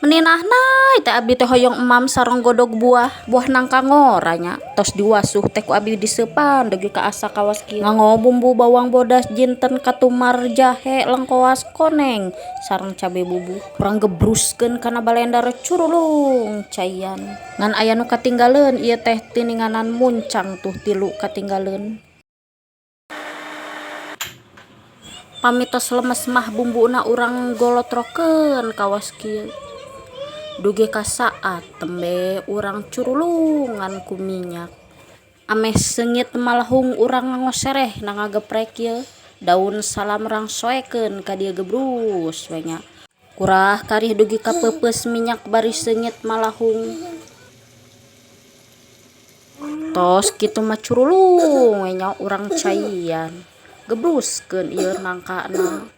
Meninah nai teh abi teh hoyong emam sareng godog buah nangka ngoranya tos diwasuh teh ku abi disepan degi ka asa kawas kieu nganggo bumbu bawang bodas jinten katumar jahe lengkoas koneng sareng cabe bubuh urang gebruskeun kana balendar curulung caian ngan aya nu katinggaleun ieu teh tininganan muncang tuh 3 katinggaleun. Pamitos lemes mah bumbuna urang golotrokeun kawas kieu duge ka saat tembe urang curulungan ku minyak ameh seungit malahung urang ngosereh na ngageprek ieu daun salam rang soekeun ka dieu gebrus we nya kurah karih dugi ka peupeus minyak bari seungit malahung tos kitu mah curulung we nya urang caian gebruskeun ieu nangkana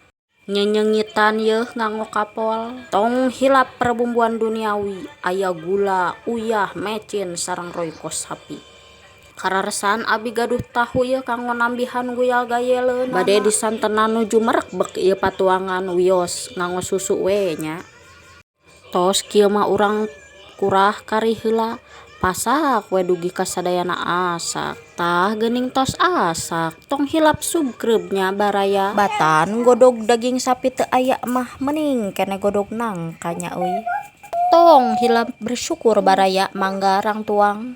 nyenyengitan yeuh nganggo kapol tong hilap perbumbuan duniawi aya gula uyah mecin sareng royco sapi kararesan abi gaduh tahu yeuh kanggo nambihan guyal gayeleun bade disantenan nuju merekbek ieu patuangan wios nganggo susu we nya tos kieu mah urang kurah kari heula pasak we dugi ka sadayana asak tah geuning tos asak tong hilap subkreup nya baraya batan godog daging sapi teu aya mah mending keneh godog nangka nya euy tong hilap bersyukur baraya mangga rang tuang.